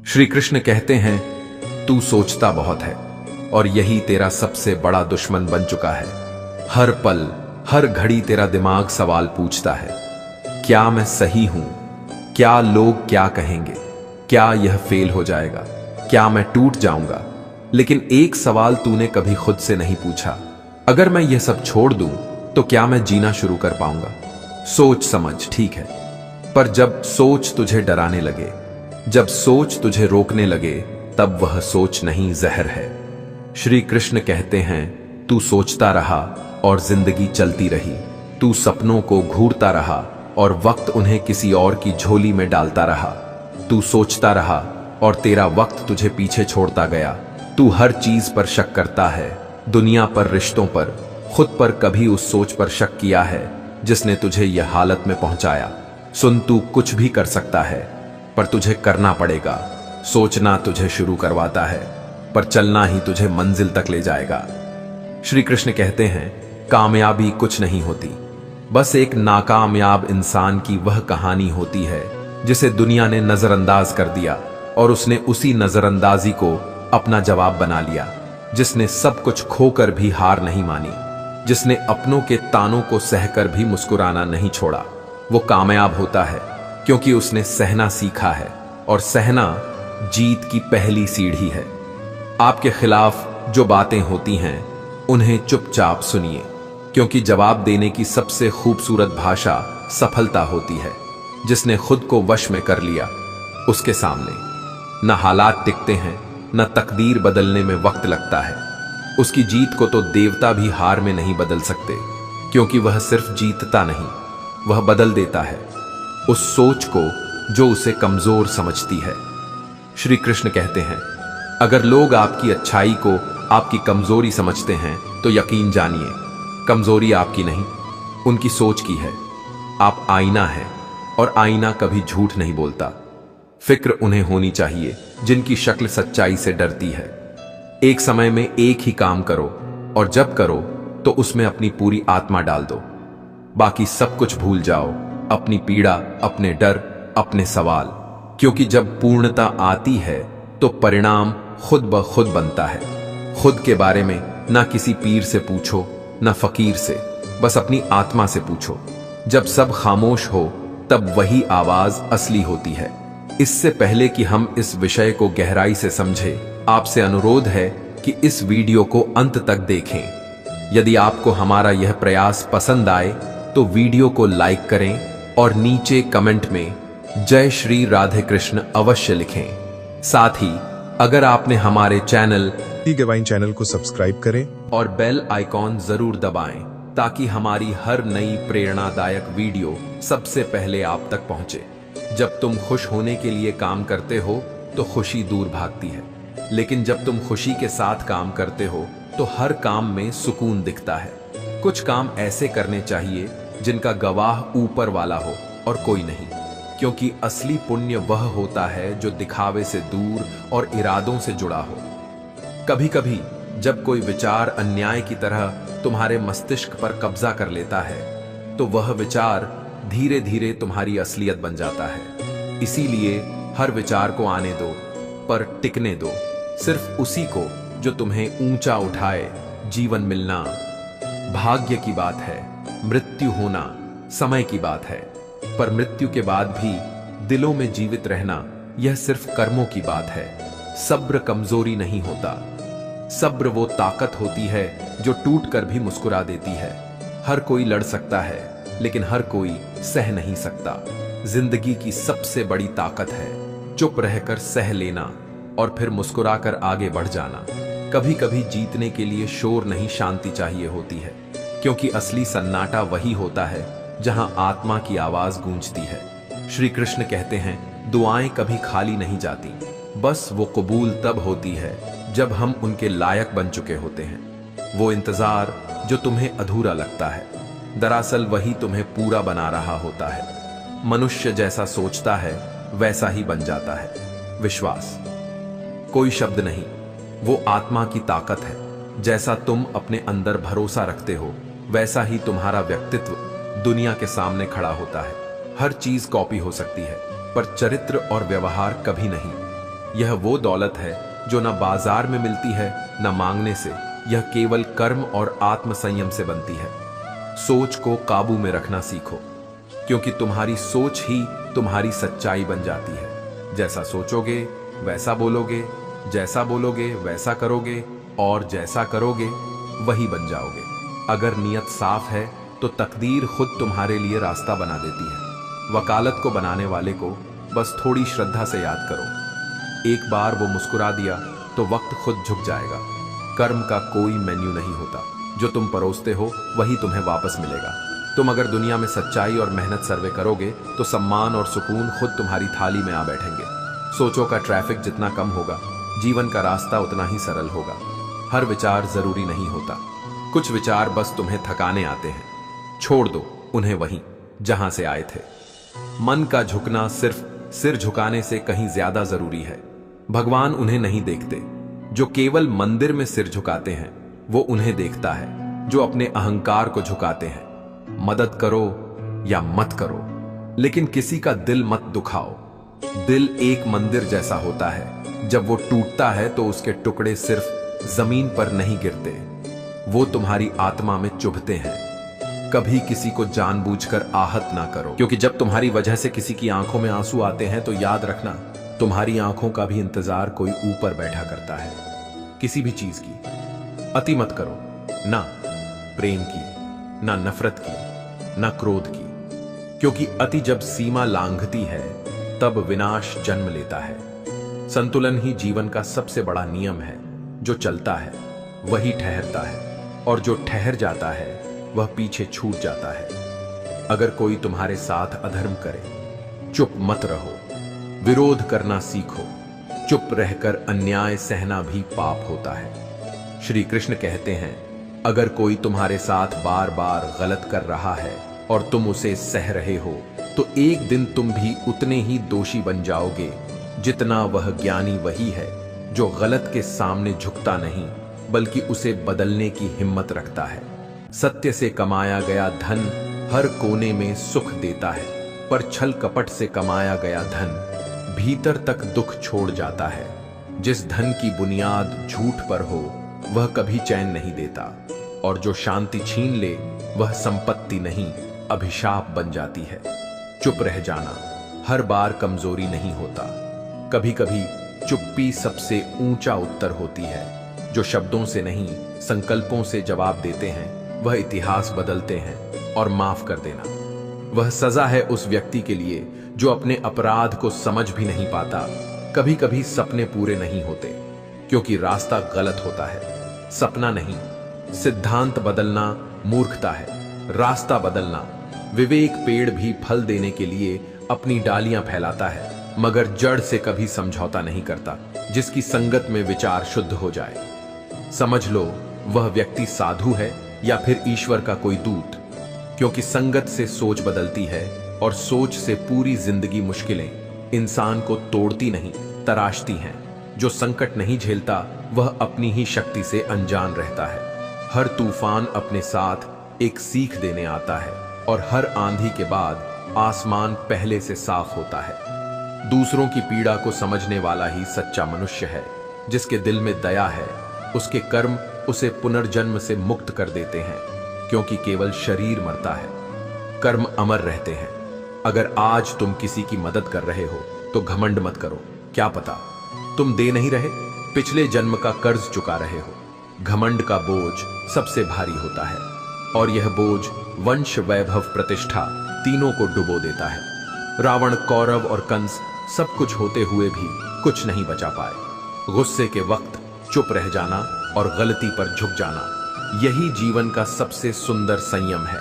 श्री कृष्ण कहते हैं, तू सोचता बहुत है और यही तेरा सबसे बड़ा दुश्मन बन चुका है। हर पल हर घड़ी तेरा दिमाग सवाल पूछता है, क्या मैं सही हूं? क्या लोग क्या कहेंगे? क्या यह फेल हो जाएगा? क्या मैं टूट जाऊंगा? लेकिन एक सवाल तूने कभी खुद से नहीं पूछा, अगर मैं यह सब छोड़ दूं तो क्या मैं जीना शुरू कर पाऊंगा? सोच समझ, ठीक है, पर जब सोच तुझे डराने लगे, जब सोच तुझे रोकने लगे, तब वह सोच नहीं जहर है। श्री कृष्ण कहते हैं, तू सोचता रहा और जिंदगी चलती रही। तू सपनों को घूरता रहा और वक्त उन्हें किसी और की झोली में डालता रहा। तू सोचता रहा और तेरा वक्त तुझे पीछे छोड़ता गया। तू हर चीज पर शक करता है, दुनिया पर, रिश्तों पर, खुद पर। कभी उस सोच पर शक किया है जिसने तुझे यह हालत में पहुंचाया? सुन, तू कुछ भी कर सकता है, पर तुझे करना पड़ेगा। सोचना तुझे शुरू करवाता है, पर चलना ही तुझे मंजिल तक ले जाएगा। श्री कृष्ण कहते हैं, कामयाबी कुछ नहीं होती, बस एक नाकामयाब इंसान की वह कहानी होती है जिसे दुनिया ने नजरअंदाज कर दिया और उसने उसी नजरअंदाजी को अपना जवाब बना लिया। जिसने सब कुछ खोकर भी हार नहीं मानी, जिसने अपनों के तानों को सहकर भी मुस्कुराना नहीं छोड़ा, वो कामयाब होता है क्योंकि उसने सहना सीखा है, और सहना जीत की पहली सीढ़ी है। आपके खिलाफ जो बातें होती हैं उन्हें चुपचाप सुनिए, क्योंकि जवाब देने की सबसे खूबसूरत भाषा सफलता होती है। जिसने खुद को वश में कर लिया, उसके सामने न हालात टिकते हैं, न तकदीर बदलने में वक्त लगता है। उसकी जीत को तो देवता भी हार में नहीं बदल सकते, क्योंकि वह सिर्फ जीतता नहीं, वह बदल देता है उस सोच को जो उसे कमजोर समझती है। श्री कृष्ण कहते हैं, अगर लोग आपकी अच्छाई को आपकी कमजोरी समझते हैं तो यकीन जानिए, कमजोरी आपकी नहीं, उनकी सोच की है। आप आईना है और आईना कभी झूठ नहीं बोलता। फिक्र उन्हें होनी चाहिए जिनकी शक्ल सच्चाई से डरती है। एक समय में एक ही काम करो, और जब करो तो उसमें अपनी पूरी आत्मा डाल दो। बाकी सब कुछ भूल जाओ, अपनी पीड़ा, अपने डर, अपने सवाल, क्योंकि जब पूर्णता आती है तो परिणाम खुद ब खुद बनता है। खुद के बारे में ना किसी पीर से पूछो, ना फकीर से, बस अपनी आत्मा से पूछो। जब सब खामोश हो तब वही आवाज असली होती है। इससे पहले कि हम इस विषय को गहराई से समझें, आपसे अनुरोध है कि इस वीडियो को अंत तक देखें। यदि आपको हमारा यह प्रयास पसंद आए तो वीडियो को लाइक करें और नीचे कमेंट में जय श्री राधे कृष्ण अवश्य लिखें। साथ ही अगर आपने हमारे चैनल डिवाइन चैनल को सब्सक्राइब करें और बेल आइकॉन जरूर दबाएं, ताकि हमारी हर नई प्रेरणादायक वीडियो सबसे पहले आप तक पहुंचे। जब तुम खुश होने के लिए काम करते हो तो खुशी दूर भागती है, लेकिन जब तुम खुशी के साथ काम करते हो तो हर काम में सुकून दिखता है। कुछ काम ऐसे करने चाहिए जिनका गवाह ऊपर वाला हो और कोई नहीं, क्योंकि असली पुण्य वह होता है जो दिखावे से दूर और इरादों से जुड़ा हो। कभी कभी जब कोई विचार अन्याय की तरह तुम्हारे मस्तिष्क पर कब्जा कर लेता है तो वह विचार धीरे धीरे तुम्हारी असलियत बन जाता है। इसीलिए हर विचार को आने दो, पर टिकने दो सिर्फ उसी को जो तुम्हें ऊंचा उठाए। जीवन मिलना भाग्य की बात है, मृत्यु होना समय की बात है, पर मृत्यु के बाद भी दिलों में जीवित रहना यह सिर्फ कर्मों की बात है। सब्र कमजोरी नहीं होता, सब्र वो ताकत होती है जो टूट कर भी मुस्कुरा देती है। हर कोई लड़ सकता है, लेकिन हर कोई सह नहीं सकता। जिंदगी की सबसे बड़ी ताकत है चुप रहकर सह लेना और फिर मुस्कुराकर आगे बढ़ जाना। कभी कभी जीतने के लिए शोर नहीं, शांति चाहिए होती है, क्योंकि असली सन्नाटा वही होता है जहां आत्मा की आवाज गूंजती है। श्री कृष्ण कहते हैं, दुआएं कभी खाली नहीं जाती, बस वो कबूल तब होती है जब हम उनके लायक बन चुके होते हैं। वो इंतजार जो तुम्हें अधूरा लगता है, दरअसल वही तुम्हें पूरा बना रहा होता है। मनुष्य जैसा सोचता है वैसा ही बन जाता है। विश्वास कोई शब्द नहीं, वो आत्मा की ताकत है। जैसा तुम अपने अंदर भरोसा रखते हो, वैसा ही तुम्हारा व्यक्तित्व दुनिया के सामने खड़ा होता है। हर चीज कॉपी हो सकती है, पर चरित्र और व्यवहार कभी नहीं। यह वो दौलत है जो न बाजार में मिलती है न मांगने से, यह केवल कर्म और आत्म संयम से बनती है। सोच को काबू में रखना सीखो, क्योंकि तुम्हारी सोच ही तुम्हारी सच्चाई बन जाती है। जैसा सोचोगे वैसा बोलोगे, जैसा बोलोगे वैसा करोगे, और जैसा करोगे वही बन जाओगे। अगर नियत साफ है तो तकदीर खुद तुम्हारे लिए रास्ता बना देती है। वकालत को बनाने वाले को बस थोड़ी श्रद्धा से याद करो। एक बार वो मुस्कुरा दिया तो वक्त खुद झुक जाएगा। कर्म का कोई मेन्यू नहीं होता, जो तुम परोसते हो वही तुम्हें वापस मिलेगा। तुम अगर दुनिया में सच्चाई और मेहनत सर्वे करोगे तो सम्मान और सुकून खुद तुम्हारी थाली में आ बैठेंगे। सोचों का ट्रैफिक जितना कम होगा, जीवन का रास्ता उतना ही सरल होगा। हर विचार जरूरी नहीं होता, कुछ विचार बस तुम्हें थकाने आते हैं। छोड़ दो उन्हें वहीं जहां से आए थे। मन का झुकना सिर्फ सिर झुकाने से कहीं ज्यादा जरूरी है। भगवान उन्हें नहीं देखते जो केवल मंदिर में सिर झुकाते हैं, वो उन्हें देखता है जो अपने अहंकार को झुकाते हैं। मदद करो या मत करो, लेकिन किसी का दिल मत दुखाओ। दिल एक मंदिर जैसा होता है, जब वो टूटता है तो उसके टुकड़े सिर्फ जमीन पर नहीं गिरते, वो तुम्हारी आत्मा में चुभते हैं। कभी किसी को जानबूझकर आहत ना करो, क्योंकि जब तुम्हारी वजह से किसी की आंखों में आंसू आते हैं तो याद रखना, तुम्हारी आंखों का भी इंतजार कोई ऊपर बैठा करता है। किसी भी चीज की अति मत करो, ना प्रेम की, ना नफरत की, ना क्रोध की, क्योंकि अति जब सीमा लांघती है तब विनाश जन्म लेता है। संतुलन ही जीवन का सबसे बड़ा नियम है। जो चलता है वही ठहरता है, और जो ठहर जाता है वह पीछे छूट जाता है। अगर कोई तुम्हारे साथ अधर्म करे, चुप मत रहो, विरोध करना सीखो। चुप रहकर अन्याय सहना भी पाप होता है। श्री कृष्ण कहते हैं, अगर कोई तुम्हारे साथ बार बार गलत कर रहा है और तुम उसे सह रहे हो, तो एक दिन तुम भी उतने ही दोषी बन जाओगे जितना वह ज्ञानी वही है जो गलत के सामने झुकता नहीं, बल्कि उसे बदलने की हिम्मत रखता है। सत्य से कमाया गया धन हर कोने में सुख देता है, पर छल कपट से कमाया गया धन भीतर तक दुख छोड़ जाता है। जिस धन की बुनियाद झूठ पर हो वह कभी चैन नहीं देता, और जो शांति छीन ले वह संपत्ति नहीं अभिशाप बन जाती है। चुप रह जाना हर बार कमजोरी नहीं होता, कभी कभी चुप्पी सबसे ऊंचा उत्तर होती है। जो शब्दों से नहीं संकल्पों से जवाब देते हैं वह इतिहास बदलते हैं। और माफ कर देना वह सजा है उस व्यक्ति के लिए जो अपने अपराध को समझ भी नहीं पाता। कभी कभी सपने पूरे नहीं होते क्योंकि रास्ता गलत होता है, सपना नहीं। सिद्धांत बदलना मूर्खता है, रास्ता बदलना विवेक। पेड़ भी फल देने के लिए अपनी डालियां फैलाता है, मगर जड़ से कभी समझौता नहीं करता। जिसकी संगत में विचार शुद्ध हो जाए, समझ लो वह व्यक्ति साधु है या फिर ईश्वर का कोई दूत, क्योंकि संगत से सोच बदलती है और सोच से पूरी जिंदगी मुश्किलें इंसान को तोड़ती नहीं तराशती हैं। जो संकट नहीं झेलता वह अपनी ही शक्ति से अनजान रहता है। हर तूफान अपने साथ एक सीख देने आता है, और हर आंधी के बाद आसमान पहले से साफ होता है। दूसरों की पीड़ा को समझने वाला ही सच्चा मनुष्य है। जिसके दिल में दया है उसके कर्म उसे पुनर्जन्म से मुक्त कर देते हैं, क्योंकि केवल शरीर मरता है, कर्म अमर रहते हैं। अगर आज तुम किसी की मदद कर रहे हो तो घमंड मत करो। क्या पता तुम दे नहीं रहे, पिछले जन्म का कर्ज चुका रहे हो। घमंड का बोझ सबसे भारी होता है, और यह बोझ वंश वैभव प्रतिष्ठा तीनों को डुबो देता है। रावण, कौरव और कंस सब कुछ होते हुए भी कुछ नहीं बचा पाए। गुस्से के वक्त चुप रह जाना और गलती पर झुक जाना, यही जीवन का सबसे सुंदर संयम है।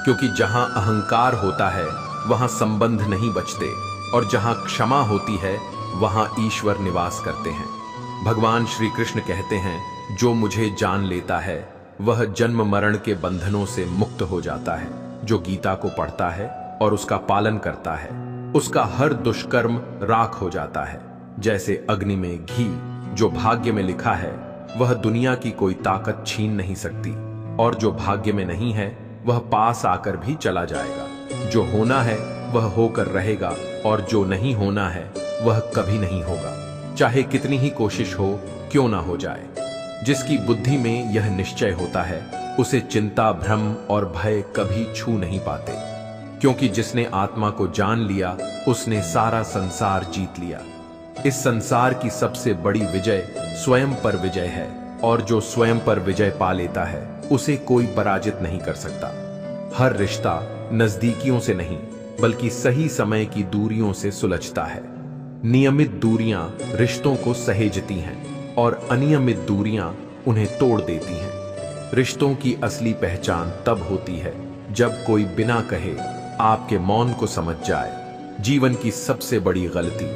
क्योंकि जहां अहंकार होता है वहां संबंध नहीं बचते, और जहां क्षमा होती है वहां ईश्वर निवास करते हैं। भगवान श्री कृष्ण कहते हैं, जो मुझे जान लेता है वह जन्म मरण के बंधनों से मुक्त हो जाता है। जो गीता को पढ़ता है और उसका पालन करता है, उसका हर दुष्कर्म राख हो जाता है। जैसे अग्नि में घी, जो भाग्य में लिखा है वह दुनिया की कोई ताकत छीन नहीं सकती, और जो भाग्य में नहीं है वह पास आकर भी चला जाएगा। जो होना है वह होकर रहेगा, और जो नहीं होना है वह कभी नहीं होगा। चाहे कितनी ही कोशिश हो क्यों ना हो जाए। जिसकी बुद्धि में यह निश्चय होता है उसे चिंता, भ्रम और भय कभी छू नहीं पाते, क्योंकि जिसने आत्मा को जान लिया उसने सारा संसार जीत लिया। इस संसार की सबसे बड़ी विजय स्वयं पर विजय है, और जो स्वयं पर विजय पा लेता है उसे कोई पराजित नहीं कर सकता। हर रिश्ता नजदीकियों से नहीं बल्कि सही समय की दूरियों से सुलझता है। नियमित दूरियां रिश्तों को सहेजती हैं और अनियमित दूरियां उन्हें तोड़ देती हैं। रिश्तों की असली पहचान तब होती है जब कोई बिना कहे आपके मौन को समझ जाए। जीवन की सबसे बड़ी गलती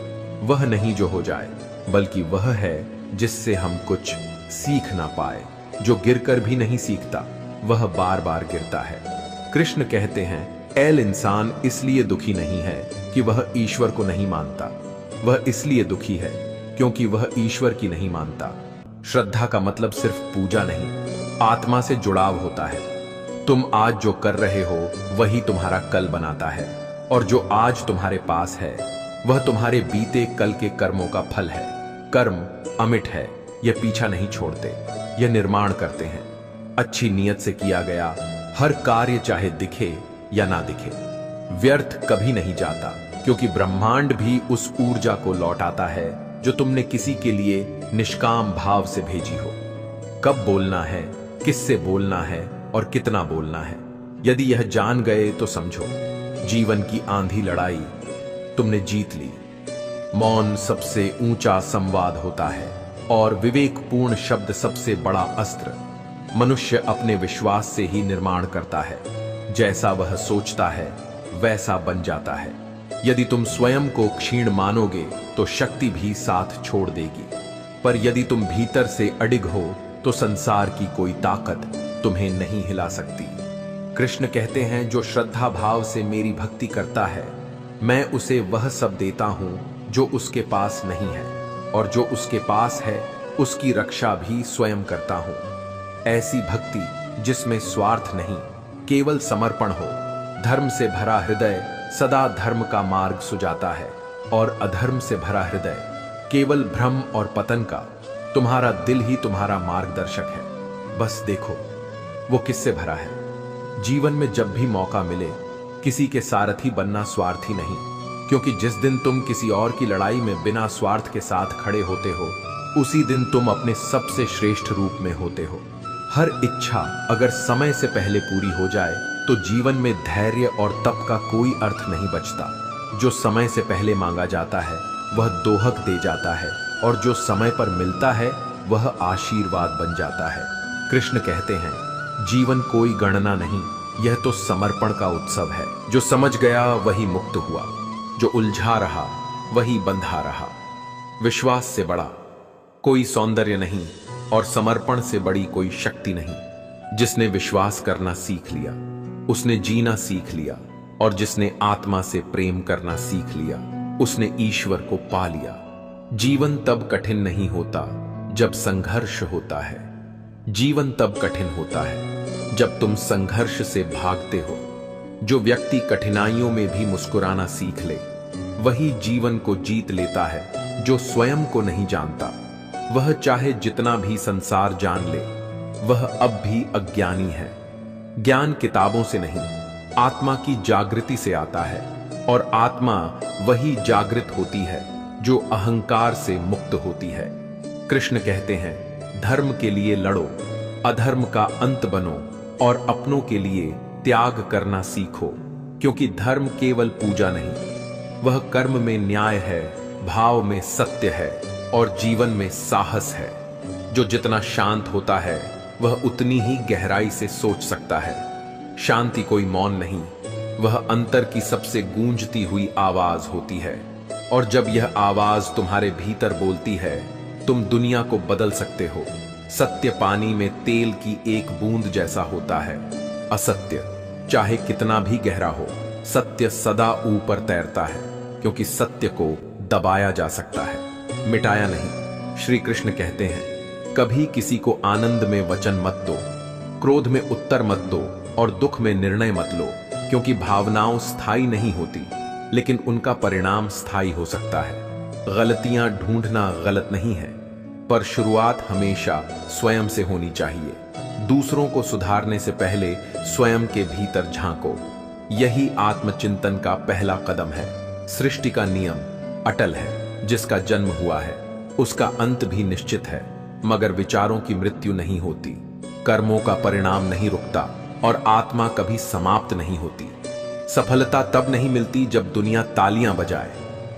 वह नहीं जो हो जाए, बल्कि वह है जिससे हम कुछ सीख ना पाए। जो गिरकर भी नहीं सीखता वह बार बार गिरता है। कृष्ण कहते हैं, ऐल इंसान इसलिए दुखी नहीं है कि वह ईश्वर को नहीं मानता, वह इसलिए दुखी है क्योंकि वह ईश्वर की नहीं मानता। श्रद्धा का मतलब सिर्फ पूजा नहीं, आत्मा से जुड़ाव होता है। तुम आज जो कर रहे हो वही तुम्हारा कल बनाता है, और जो आज तुम्हारे पास है वह तुम्हारे बीते कल के कर्मों का फल है। कर्म अमिट है, यह पीछा नहीं छोड़ते, यह निर्माण करते हैं। अच्छी नियत से किया गया हर कार्य चाहे दिखे या ना दिखे, व्यर्थ कभी नहीं जाता, क्योंकि ब्रह्मांड भी उस ऊर्जा को लौटाता है जो तुमने किसी के लिए निष्काम भाव से भेजी हो। कब बोलना है, किससे बोलना है और कितना बोलना है, यदि यह जान गए तो समझो जीवन की आंधी लड़ाई तुमने जीत ली। मौन सबसे ऊंचा संवाद होता है और विवेकपूर्ण शब्द सबसे बड़ा अस्त्र। मनुष्य अपने विश्वास से ही निर्माण करता है, जैसा वह सोचता है वैसा बन जाता है। यदि तुम स्वयं को क्षीण मानोगे तो शक्ति भी साथ छोड़ देगी, पर यदि तुम भीतर से अडिग हो तो संसार की कोई ताकत तुम्हें नहीं हिला सकती। कृष्ण कहते हैं, जो श्रद्धा भाव से मेरी भक्ति करता है मैं उसे वह सब देता हूं जो उसके पास नहीं है, और जो उसके पास है उसकी रक्षा भी स्वयं करता हूं। ऐसी भक्ति जिसमें स्वार्थ नहीं, केवल समर्पण हो। धर्म से भरा हृदय सदा धर्म का मार्ग सुझाता है, और अधर्म से भरा हृदय केवल भ्रम और पतन का। तुम्हारा दिल ही तुम्हारा मार्गदर्शक है, बस देखो वो किससे भरा है। जीवन में जब भी मौका मिले किसी के सारथी बनना स्वार्थी नहीं, क्योंकि जिस दिन तुम किसी और की लड़ाई में बिना स्वार्थ के साथ खड़े होते हो उसी दिन तुम अपने सबसे श्रेष्ठ रूप में होते हो। हर इच्छा अगर समय से पहले पूरी हो जाए तो जीवन में धैर्य और तप का कोई अर्थ नहीं बचता। जो समय से पहले मांगा जाता है वह दोहक दे जाता है, और जो समय पर मिलता है वह आशीर्वाद बन जाता है। कृष्ण कहते हैं, जीवन कोई गणना नहीं, यह तो समर्पण का उत्सव है। जो समझ गया वही मुक्त हुआ, जो उलझा रहा वही बंधा रहा। विश्वास से बड़ा कोई सौंदर्य नहीं और समर्पण से बड़ी कोई शक्ति नहीं। जिसने विश्वास करना सीख लिया उसने जीना सीख लिया, और जिसने आत्मा से प्रेम करना सीख लिया उसने ईश्वर को पा लिया। जीवन तब कठिन नहीं होता जब संघर्ष होता है। जीवन तब कठिन होता है जब तुम संघर्ष से भागते हो। जो व्यक्ति कठिनाइयों में भी मुस्कुराना सीख ले वही जीवन को जीत लेता है। जो स्वयं को नहीं जानता वह चाहे जितना भी संसार जान ले वह अब भी अज्ञानी है। ज्ञान किताबों से नहीं, आत्मा की जागृति से आता है, और आत्मा वही जागृत होती है जो अहंकार से मुक्त होती है। कृष्ण कहते हैं, धर्म के लिए लड़ो, अधर्म का अंत बनो, और अपनों के लिए त्याग करना सीखो, क्योंकि धर्म केवल पूजा नहीं, वह कर्म में न्याय है, भाव में सत्य है, और जीवन में साहस है। जो जितना शांत होता है वह उतनी ही गहराई से सोच सकता है। शांति कोई मौन नहीं, वह अंतर की सबसे गूंजती हुई आवाज होती है, और जब यह आवाज तुम्हारे भीतर बोलती है तुम दुनिया को बदल सकते हो। सत्य पानी में तेल की एक बूंद जैसा होता है। असत्य चाहे कितना भी गहरा हो, सत्य सदा ऊपर तैरता है, क्योंकि सत्य को दबाया जा सकता है, मिटाया नहीं। श्री कृष्ण कहते हैं, कभी किसी को आनंद में वचन मत दो, क्रोध में उत्तर मत दो, और दुख में निर्णय मत लो, क्योंकि भावनाओं स्थायी नहीं होती, लेकिन उनका परिणाम स्थायी हो सकता है। गलतियां ढूंढना गलत नहीं है, पर शुरुआत हमेशा स्वयं से होनी चाहिए। दूसरों को सुधारने से पहले स्वयं के भीतर झांको। यही आत्मचिंतन का पहला कदम है। सृष्टि का नियम अटल है, जिसका जन्म हुआ है उसका अंत भी निश्चित है, मगर विचारों की मृत्यु नहीं होती, कर्मों का परिणाम नहीं रुकता और आत्मा कभी समाप्त नहीं होती। सफलता तब नहीं मिलती जब दुनिया तालियां बजाए,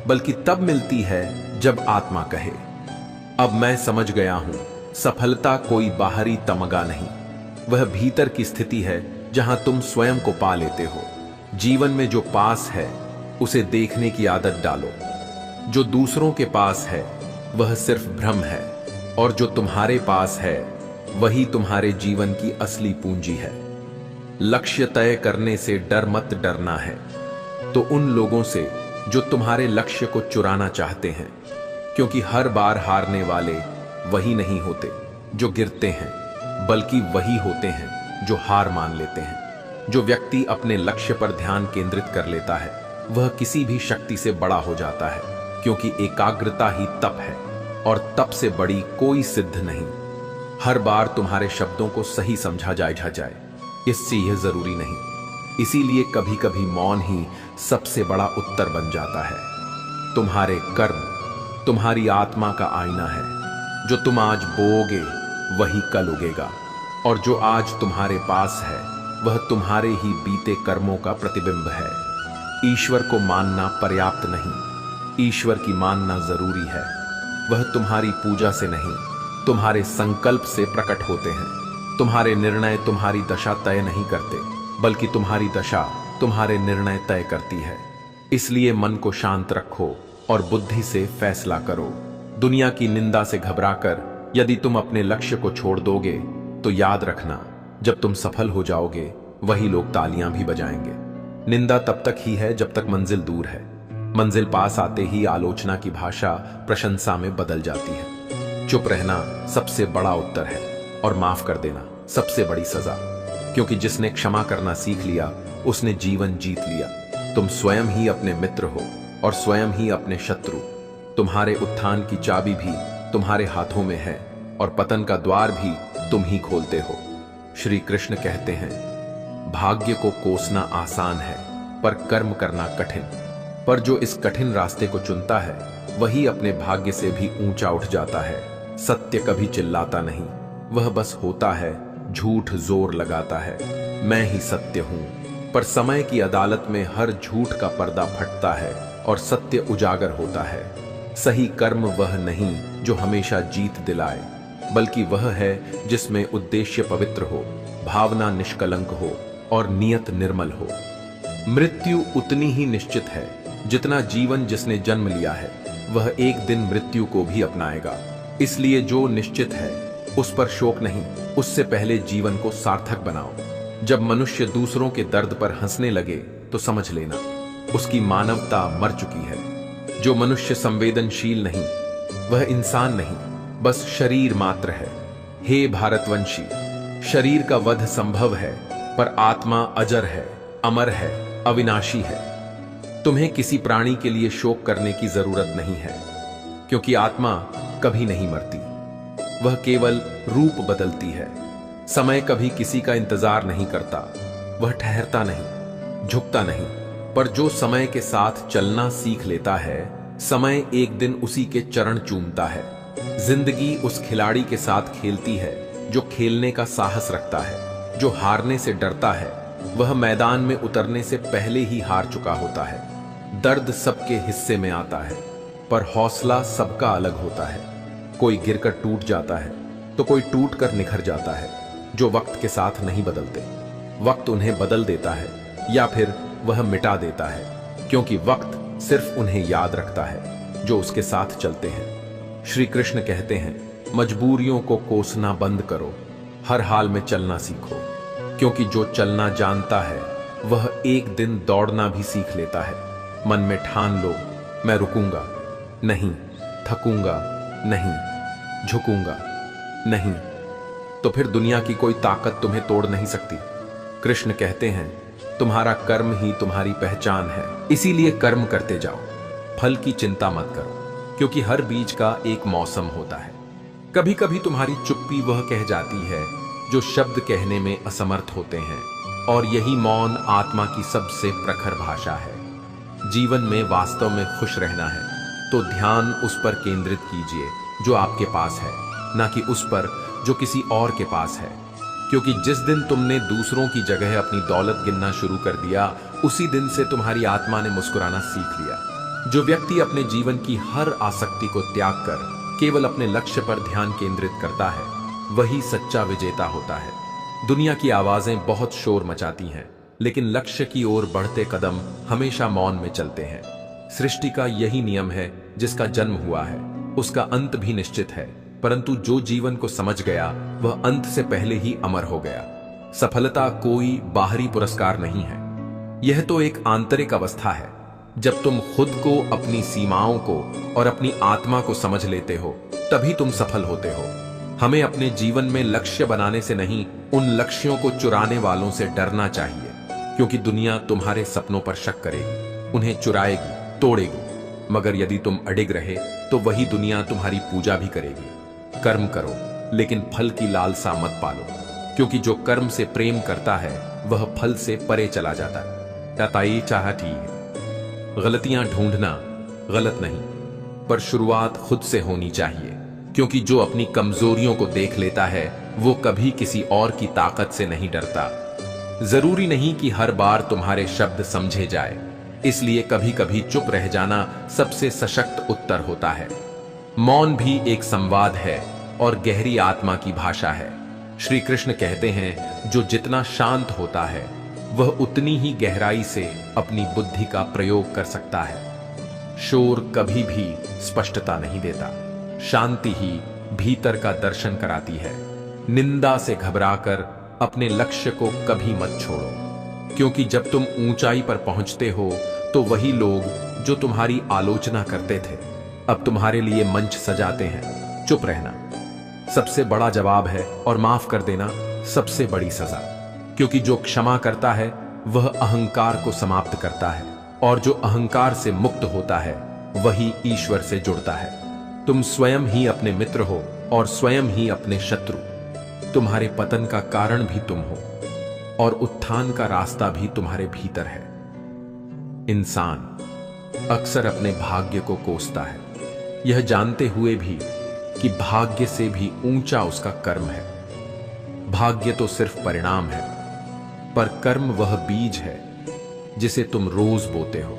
बल्कि तब मिलती है जब आत्मा कहे, अब मैं समझ गया हूं, सफलता कोई बाहरी तमगा नहीं, वह भीतर की स्थिति है जहां तुम स्वयं को पा लेते हो। जीवन में जो पास है उसे देखने की आदत डालो। जो दूसरों के पास है वह सिर्फ भ्रम है, और जो तुम्हारे पास है वही तुम्हारे जीवन की असली पूंजी है। लक्ष्य तय करने से डर मत डरना है तो उन लोगों से जो तुम्हारे लक्ष्य को चुराना चाहते हैं, क्योंकि हर बार हारने वाले वही नहीं होते जो गिरते हैं, बल्कि वही होते हैं जो हार मान लेते हैं। जो व्यक्ति अपने लक्ष्य पर ध्यान केंद्रित कर लेता है वह किसी भी शक्ति से बड़ा हो जाता है, क्योंकि एकाग्रता ही तप है और तप से बड़ी कोई सिद्ध नहीं। हर बार तुम्हारे शब्दों को सही समझा जाए इससे यह जरूरी नहीं। इसीलिए कभी कभी मौन ही सबसे बड़ा उत्तर बन जाता है। तुम्हारे कर्म तुम्हारी आत्मा का आईना है। जो तुम आज बोओगे वही कल उगेगा, और जो आज तुम्हारे पास है वह तुम्हारे ही बीते कर्मों का प्रतिबिंब है। ईश्वर को मानना पर्याप्त नहीं, ईश्वर की मानना जरूरी है। वह तुम्हारी पूजा से नहीं, तुम्हारे संकल्प से प्रकट होते हैं। तुम्हारे निर्णय तुम्हारी दशा तय नहीं करते, बल्कि तुम्हारी दशा तुम्हारे निर्णय तय करती है। इसलिए मन को शांत रखो और बुद्धि से फैसला करो। दुनिया की निंदा से घबराकर यदि तुम अपने लक्ष्य को छोड़ दोगे तो याद रखना, जब तुम सफल हो जाओगे वही लोग तालियां भी बजाएंगे। निंदा तब तक ही है जब तक मंजिल दूर है। मंजिल पास आते ही आलोचना की भाषा प्रशंसा में बदल जाती है। चुप रहना सबसे बड़ा उत्तर है, और माफ कर देना सबसे बड़ी सजा, क्योंकि जिसने क्षमा करना सीख लिया उसने जीवन जीत लिया। तुम स्वयं ही अपने मित्र हो और स्वयं ही अपने शत्रु। तुम्हारे उत्थान की चाबी भी तुम्हारे हाथों में है, और पतन का द्वार भी तुम ही खोलते हो। श्री कृष्ण कहते हैं, भाग्य को कोसना आसान है पर कर्म करना कठिन। पर जो इस कठिन रास्ते को चुनता है वही अपने भाग्य से भी ऊंचा उठ जाता है। सत्य कभी चिल्लाता नहीं, वह बस होता है। झूठ जोर लगाता है, मैं ही सत्य हूं। पर समय की अदालत में हर झूठ का पर्दा फटता है और सत्य उजागर होता है। सही कर्म वह नहीं जो हमेशा जीत दिलाए, बल्कि वह है जिसमें उद्देश्य पवित्र हो, भावना निष्कलंक हो और नियत निर्मल हो। मृत्यु उतनी ही निश्चित है जितना जीवन जिसने जन्म लिया है वह एक दिन मृत्यु को भी अपनाएगा। इसलिए जो निश्चित है उस पर शोक नहीं, उससे पहले जीवन को सार्थक बनाओ। जब मनुष्य दूसरों के दर्द पर हंसने लगे तो समझ लेना उसकी मानवता मर चुकी है। जो मनुष्य संवेदनशील नहीं वह इंसान नहीं, बस शरीर मात्र है। हे भारतवंशी, शरीर का वध संभव है पर आत्मा अजर है, अमर है, अविनाशी है। तुम्हें किसी प्राणी के लिए शोक करने की जरूरत नहीं है, क्योंकि आत्मा कभी नहीं मरती, वह केवल रूप बदलती है। समय कभी किसी का इंतजार नहीं करता, वह ठहरता नहीं, झुकता नहीं। पर जो समय के साथ चलना सीख लेता है, समय एक दिन उसी के चरण चूमता है। जिंदगी उस खिलाड़ी के साथ खेलती है जो खेलने का साहस रखता है। जो हारने से डरता है वह मैदान में उतरने से पहले ही हार चुका होता है। दर्द सबके हिस्से में आता है, पर हौसला सबका अलग होता है। कोई गिरकर टूट जाता है तो कोई टूटकर निखर जाता है। जो वक्त के साथ नहीं बदलते, वक्त उन्हें बदल देता है या फिर वह मिटा देता है, क्योंकि वक्त सिर्फ उन्हें याद रखता है जो उसके साथ चलते हैं। श्री कृष्ण कहते हैं, मजबूरियों को कोसना बंद करो, हर हाल में चलना सीखो, क्योंकि जो चलना जानता है वह एक दिन दौड़ना भी सीख लेता है। मन में ठान लो, मैं रुकूंगा नहीं, थकूंगा नहीं, झुकूंगा नहीं, तो फिर दुनिया की कोई ताकत तुम्हें तोड़ नहीं सकती। कृष्ण कहते हैं, तुम्हारा कर्म ही तुम्हारी पहचान है, इसीलिए कर्म करते जाओ, फल की चिंता मत करो। क्योंकि हर बीज का एक मौसम होता है। कभी कभी तुम्हारी चुप्पी वह कह जाती है जो शब्द कहने में असमर्थ होते हैं, और यही मौन आत्मा की सबसे प्रखर भाषा है। जीवन में वास्तव में खुश रहना है तो ध्यान उस पर केंद्रित कीजिए जो आपके पास है, ना कि उस पर जो किसी और के पास है। क्योंकि जिस दिन तुमने दूसरों की जगह अपनी दौलत गिनना शुरू कर दिया, उसी दिन से तुम्हारी आत्मा ने मुस्कुराना सीख लिया। जो व्यक्ति अपने जीवन की हर आसक्ति को त्याग कर केवल अपने लक्ष्य पर ध्यान केंद्रित करता है, वही सच्चा विजेता होता है। दुनिया की आवाजें बहुत शोर मचाती हैं, लेकिन लक्ष्य की ओर बढ़ते कदम हमेशा मौन में चलते हैं। सृष्टि का यही नियम है, जिसका जन्म हुआ है उसका अंत भी निश्चित है, परंतु जो जीवन को समझ गया वह अंत से पहले ही अमर हो गया। सफलता कोई बाहरी पुरस्कार नहीं है, यह तो एक आंतरिक अवस्था है। जब तुम खुद को, अपनी सीमाओं को और अपनी आत्मा को समझ लेते हो, तभी तुम सफल होते हो। हमें अपने जीवन में लक्ष्य बनाने से नहीं, उन लक्ष्यों को चुराने वालों से डरना चाहिए, क्योंकि दुनिया तुम्हारे सपनों पर शक करेगी, उन्हें चुराएगी, तोड़ेगी। मगर यदि तुम अडिग रहे तो वही दुनिया तुम्हारी पूजा भी करेगी। कर्म करो, लेकिन फल की लालसा मत पालो, क्योंकि जो कर्म से प्रेम करता है वह फल से परे चला जाता है। तताई चाहती है। गलतियां ढूंढना गलत नहीं, पर शुरुआत खुद से होनी चाहिए, क्योंकि जो अपनी कमजोरियों को देख लेता है वो कभी किसी और की ताकत से नहीं डरता। जरूरी नहीं कि हर बार तुम्हारे शब्द समझे जाए, इसलिए कभी कभी चुप रह जाना सबसे सशक्त उत्तर होता है। मौन भी एक संवाद है और गहरी आत्मा की भाषा है। श्री कृष्ण कहते हैं, जो जितना शांत होता है वह उतनी ही गहराई से अपनी बुद्धि का प्रयोग कर सकता है। शोर कभी भी स्पष्टता नहीं देता, शांति ही भीतर का दर्शन कराती है। निंदा से घबराकर अपने लक्ष्य को कभी मत छोड़ो, क्योंकि जब तुम ऊंचाई पर पहुंचते हो तो वही लोग जो तुम्हारी आलोचना करते थे अब तुम्हारे लिए मंच सजाते हैं। चुप रहना सबसे बड़ा जवाब है और माफ कर देना सबसे बड़ी सजा, क्योंकि जो क्षमा करता है वह अहंकार को समाप्त करता है, और जो अहंकार से मुक्त होता है वही ईश्वर से जुड़ता है। तुम स्वयं ही अपने मित्र हो और स्वयं ही अपने शत्रु। तुम्हारे पतन का कारण भी तुम हो और उत्थान का रास्ता भी तुम्हारे भीतर है। इंसान अक्सर अपने भाग्य को कोसता है, यह जानते हुए भी कि भाग्य से भी ऊंचा उसका कर्म है। भाग्य तो सिर्फ परिणाम है, पर कर्म वह बीज है जिसे तुम रोज बोते हो।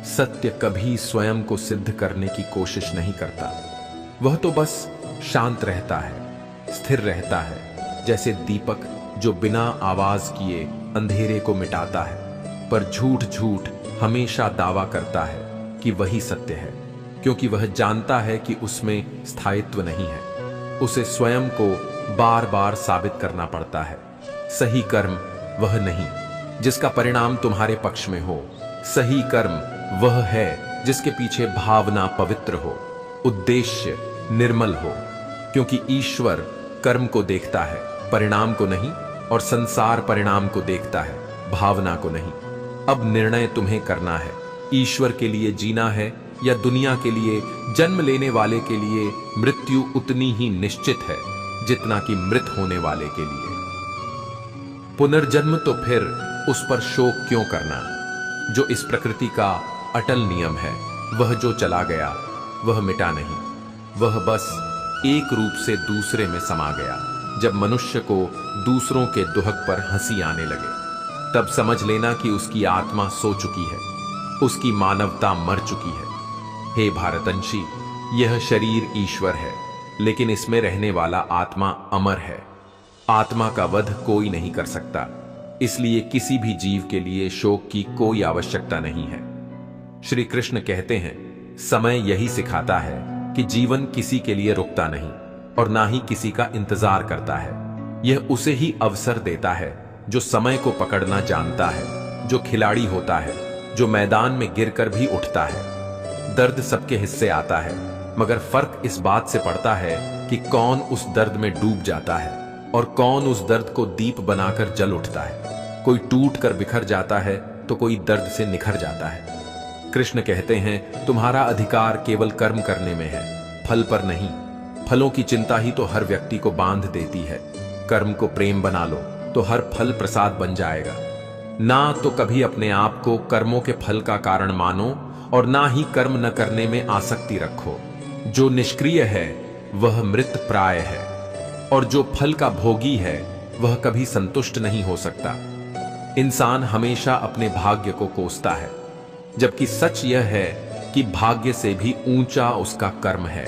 सत्य कभी स्वयं को सिद्ध करने की कोशिश नहीं करता, वह तो बस शांत रहता है, स्थिर रहता है, जैसे दीपक जो बिना आवाज किए अंधेरे को मिटाता है। पर झूठ झूठ हमेशा दावा करता है कि वही सत्य है, क्योंकि वह जानता है कि उसमें स्थायित्व नहीं है। उसे स्वयं को बार बार साबित करना पड़ता है। सही कर्म वह नहीं जिसका परिणाम तुम्हारे पक्ष में हो, सही कर्म वह है जिसके पीछे भावना पवित्र हो, उद्देश्य निर्मल हो, क्योंकि ईश्वर कर्म को देखता है, परिणाम को नहीं, और संसार परिणाम को देखता है, भावना को नहीं। अब निर्णय तुम्हें करना है, ईश्वर के लिए जीना है या दुनिया के लिए। जन्म लेने वाले के लिए मृत्यु उतनी ही निश्चित है जितना कि मृत होने वाले के लिए। पुनर्जन्म तो फिर उस पर शोक क्यों करना, जो इस प्रकृति का अटल नियम है। वह जो चला गया वह मिटा नहीं, वह बस एक रूप से दूसरे में समा गया। जब मनुष्य को दूसरों के दुहक पर हंसी आने लगे, तब समझ लेना कि उसकी आत्मा सो चुकी है, उसकी मानवता मर चुकी है। हे भारतंशी, यह शरीर ईश्वर है, लेकिन इसमें रहने वाला आत्मा अमर है। आत्मा का वध कोई नहीं कर सकता, इसलिए किसी भी जीव के लिए शोक की कोई आवश्यकता नहीं है। श्री कृष्ण कहते हैं, समय यही सिखाता है कि जीवन किसी के लिए रुकता नहीं और ना ही किसी का इंतजार करता है। यह उसे ही अवसर देता है जो समय को पकड़ना जानता है, जो खिलाड़ी होता है, जो मैदान में गिरकर भी उठता है। दर्द सबके हिस्से आता है, मगर फर्क इस बात से पड़ता है कि कौन उस दर्द में डूब जाता है और कौन उस दर्द को दीप बनाकर जल उठता है। कोई टूट कर बिखर जाता है तो कोई दर्द से निखर जाता है। कृष्ण कहते हैं, तुम्हारा अधिकार केवल कर्म करने में है, फल पर नहीं। फलों की चिंता ही तो हर व्यक्ति को बांध देती है। कर्म को प्रेम बना लो तो हर फल प्रसाद बन जाएगा। ना तो कभी अपने आप को कर्मों के फल का कारण मानो और ना ही कर्म न करने में आसक्ति रखो। जो निष्क्रिय है वह मृत प्राय है और जो फल का भोगी है वह कभी संतुष्ट नहीं हो सकता। इंसान हमेशा अपने भाग्य को कोसता है, जबकि सच यह है कि भाग्य से भी ऊंचा उसका कर्म है।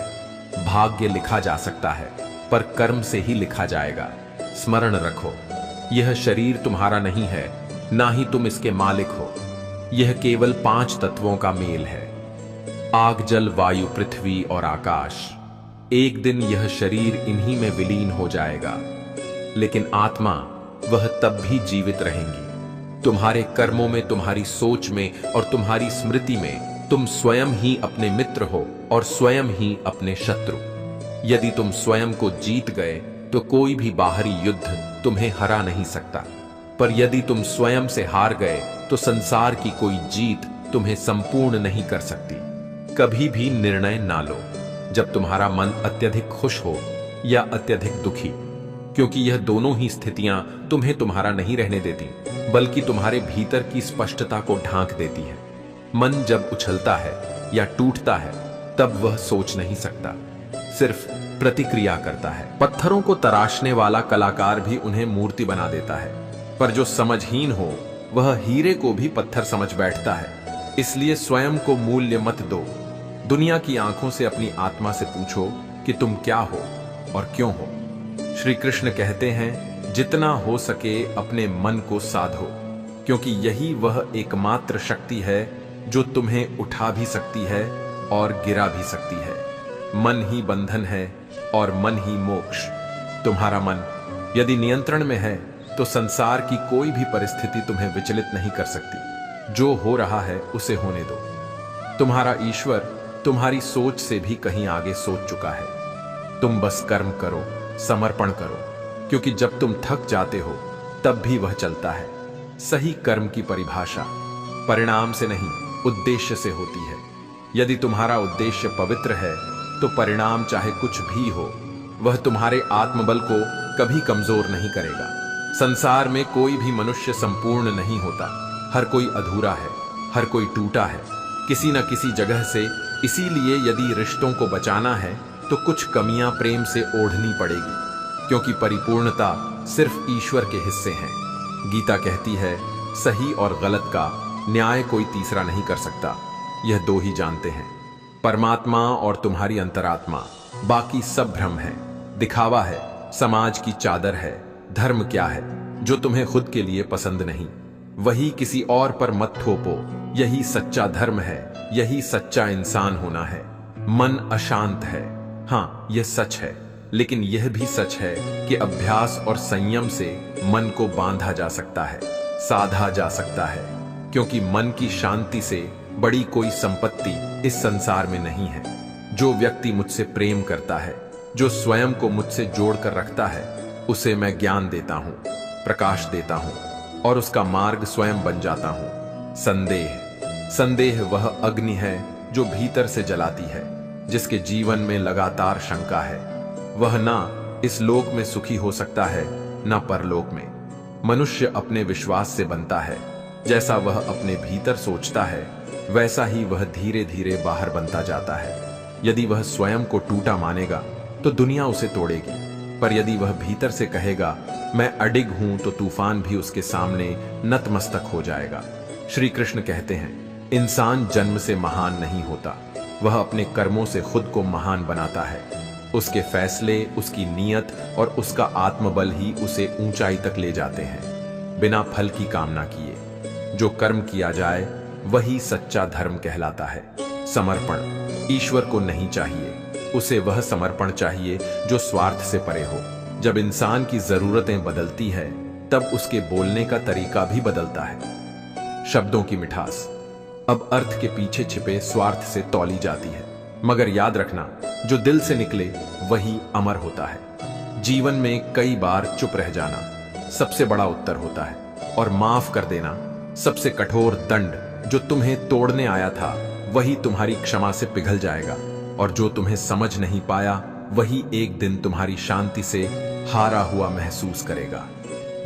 भाग्य लिखा जा सकता है पर कर्म से ही लिखा जाएगा। स्मरण रखो, यह शरीर तुम्हारा नहीं है, ना ही तुम इसके मालिक हो। यह केवल 5 तत्वों का मेल है, आग, जल, वायु, पृथ्वी और आकाश। एक दिन यह शरीर इन्हीं में विलीन हो जाएगा, लेकिन आत्मा वह तब भी जीवित रहेंगी। तुम्हारे कर्मों में, तुम्हारी सोच में और तुम्हारी स्मृति में तुम स्वयं ही अपने मित्र हो और स्वयं ही अपने शत्रु। यदि तुम स्वयं को जीत गए तो कोई भी बाहरी युद्ध तुम्हें हरा नहीं सकता, पर यदि तुम स्वयं से हार गए तो संसार की कोई जीत तुम्हें संपूर्ण नहीं कर सकती। कभी भी निर्णय ना लो जब तुम्हारा मन अत्यधिक खुश हो या अत्यधिक दुखी, क्योंकि यह दोनों ही स्थितियां तुम्हें तुम्हारा नहीं रहने देती, बल्कि तुम्हारे भीतर की स्पष्टता को ढांक देती है। मन जब उछलता है या टूटता है तब वह सोच नहीं सकता, सिर्फ प्रतिक्रिया करता है। पत्थरों को तराशने वाला कलाकार भी उन्हें मूर्ति बना देता है, पर जो समझहीन हो वह हीरे को भी पत्थर समझ बैठता है। इसलिए स्वयं को मूल्य मत दो। दुनिया की आंखों से अपनी आत्मा से पूछो कि तुम क्या हो और क्यों हो। श्री कृष्ण कहते हैं, जितना हो सके अपने मन को साधो, क्योंकि यही वह एकमात्र शक्ति है जो तुम्हें उठा भी सकती है और गिरा भी सकती है। मन ही बंधन है और मन ही मोक्ष। तुम्हारा मन यदि नियंत्रण में है तो संसार की कोई भी परिस्थिति तुम्हें विचलित नहीं कर सकती। जो हो रहा है उसे होने दो। तुम्हारा ईश्वर तुम्हारी सोच से भी कहीं आगे सोच चुका है। तुम बस कर्म करो, समर्पण करो, क्योंकि जब तुम थक जाते हो तब भी वह चलता है। सही कर्म की परिभाषा परिणाम से नहीं, उद्देश्य से होती है। यदि तुम्हारा उद्देश्य पवित्र है तो परिणाम चाहे कुछ भी हो, वह तुम्हारे आत्मबल को कभी कमजोर नहीं करेगा। संसार में कोई भी मनुष्य संपूर्ण नहीं होता। हर कोई अधूरा है, हर कोई टूटा है किसी न किसी जगह से। इसीलिए यदि रिश्तों को बचाना है तो कुछ कमियां प्रेम से ओढ़नी पड़ेगी, क्योंकि परिपूर्णता सिर्फ ईश्वर के हिस्से हैं। गीता कहती है, सही और गलत का न्याय कोई तीसरा नहीं कर सकता। यह दो ही जानते हैं, परमात्मा और तुम्हारी अंतरात्मा। बाकी सब भ्रम है, दिखावा है, समाज की चादर है। धर्म क्या है? जो तुम्हें खुद के लिए पसंद नहीं, वही किसी और पर मत थोपो। यही सच्चा धर्म है, यही सच्चा इंसान होना है। मन अशांत है, हाँ यह सच है, लेकिन यह भी सच है कि अभ्यास और संयम से मन को बांधा जा सकता है, साधा जा सकता है, क्योंकि मन की शांति से बड़ी कोई संपत्ति इस संसार में नहीं है। जो व्यक्ति मुझसे प्रेम करता है, जो स्वयं को मुझसे जोड़कर रखता है, उसे मैं ज्ञान देता हूं, प्रकाश देता हूं और उसका मार्ग स्वयं बन जाता हूं। संदेह वह अग्नि है जो भीतर से जलाती है, जिसके जीवन में लगातार शंका है। वह ना इस लोक में सुखी हो सकता है, ना परलोक में। मनुष्य अपने विश्वास से बनता है। जैसा वह अपने भीतर सोचता है, वैसा ही वह धीरे धीरे बाहर बनता जाता है। यदि वह स्वयं को टूटा मानेगा तो दुनिया उसे तोड़ेगी, पर यदि वह भीतर से कहेगा मैं अडिग हूं, तो तूफान भी उसके सामने नतमस्तक हो जाएगा। श्री कृष्ण कहते हैं, इंसान जन्म से महान नहीं होता, वह अपने कर्मों से खुद को महान बनाता है। उसके फैसले, उसकी नीयत और उसका आत्मबल ही उसे ऊंचाई तक ले जाते हैं, बिना फल की कामना किए। जो कर्म किया जाए वही सच्चा धर्म कहलाता है। समर्पण ईश्वर को नहीं चाहिए, उसे वह समर्पण चाहिए जो स्वार्थ से परे हो। जब इंसान की जरूरतें बदलती है तब उसके बोलने का तरीका भी बदलता है। शब्दों की मिठास अब अर्थ के पीछे छिपे स्वार्थ से तौली जाती है, मगर याद रखना, जो दिल से निकले वही अमर होता है। जीवन में कई बार चुप रह जाना सबसे बड़ा उत्तर होता है, और माफ कर देना सबसे कठोर दंड जो तुम्हें तोड़ने आया था वही तुम्हारी क्षमा से पिघल जाएगा, और जो तुम्हें समझ नहीं पाया वही एक दिन तुम्हारी शांति से हारा हुआ महसूस करेगा।